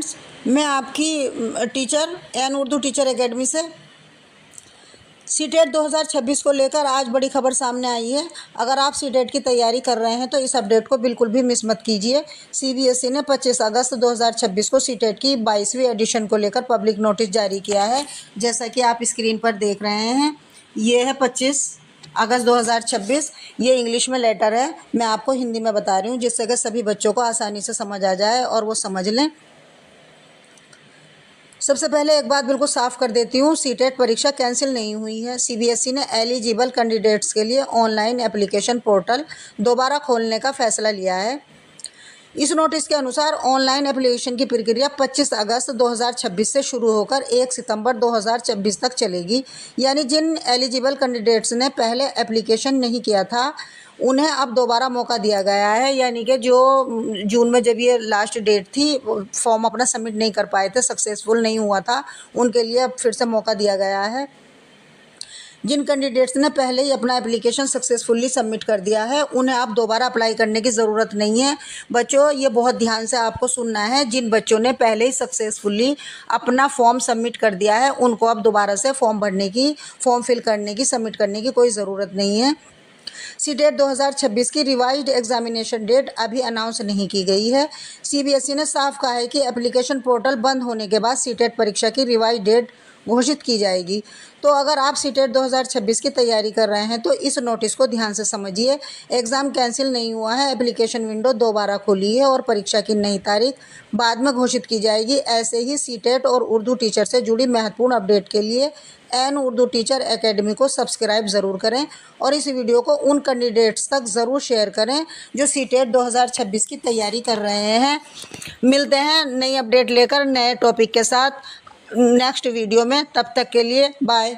Friends, मैं आपकी teacher N Urdu teacher academy से सीटेट 2026 को लेकर आज बड़ी खबर सामने आई है। अगर आप सीटेट की तैयारी कर रहे हैं तो इस अपडेट को बिल्कुल भी मिस मत कीजिए। सीबीएसई ने 25 अगस्त 2026 को सीटेट की 22वीं एडिशन को लेकर पब्लिक नोटिस जारी किया है। जैसा कि आप स्क्रीन पर देख रहे हैं, ये है 25 अगस्त 2026। ये इंग्लिश में लेटर है, मैं आपको हिंदी में बता रही हूँ जिससे कि सभी बच्चों को आसानी से समझ आ जाए और वो समझ लें। सबसे पहले एक बात बिल्कुल साफ कर देती हूँ, सीटेट परीक्षा कैंसिल नहीं हुई है। सीबीएसई ने एलिजिबल कैंडिडेट्स के लिए ऑनलाइन एप्लीकेशन पोर्टल दोबारा खोलने का फैसला लिया है। इस नोटिस के अनुसार ऑनलाइन एप्लीकेशन की प्रक्रिया 25 अगस्त 2026 से शुरू होकर 1 सितंबर 2026 तक चलेगी। यानी जिन एलिजिबल कैंडिडेट्स ने पहले एप्लीकेशन नहीं किया था उन्हें अब दोबारा मौका दिया गया है। यानी कि जो जून में जब ये लास्ट डेट थी, फॉर्म अपना सबमिट नहीं कर पाए थे, सक्सेसफुल नहीं हुआ था, उनके लिए अब फिर से मौका दिया गया है। जिन कैंडिडेट्स ने पहले ही अपना एप्लीकेशन सक्सेसफुली सबमिट कर दिया है उन्हें अब दोबारा अप्लाई करने की ज़रूरत नहीं है। बच्चों, ये बहुत ध्यान से आपको सुनना है। जिन बच्चों ने पहले ही सक्सेसफुली अपना फॉर्म सबमिट कर दिया है उनको अब दोबारा से फॉर्म फिल करने की, सबमिट करने की कोई ज़रूरत नहीं है। सीटेट 2026 की रिवाइज्ड एग्जामिनेशन डेट अभी अनाउंस नहीं की गई है। सीबीएसई ने साफ कहा है कि एप्लीकेशन पोर्टल बंद होने के बाद सीटेट परीक्षा की रिवाइज डेट घोषित की जाएगी। तो अगर आप सीटेट 2026 की तैयारी कर रहे हैं तो इस नोटिस को ध्यान से समझिए। एग्ज़ाम कैंसिल नहीं हुआ है, एप्लीकेशन विंडो दोबारा खुली है और परीक्षा की नई तारीख बाद में घोषित की जाएगी। ऐसे ही सीटेट और उर्दू टीचर से जुड़ी महत्वपूर्ण अपडेट के लिए एन उर्दू टीचर एकेडमी को सब्सक्राइब ज़रूर करें और इस वीडियो को उन कैंडिडेट्स तक ज़रूर शेयर करें जो सीटेट 2026 की तैयारी कर रहे हैं। मिलते हैं नई अपडेट लेकर नए टॉपिक के साथ नेक्स्ट वीडियो में। तब तक के लिए बाय।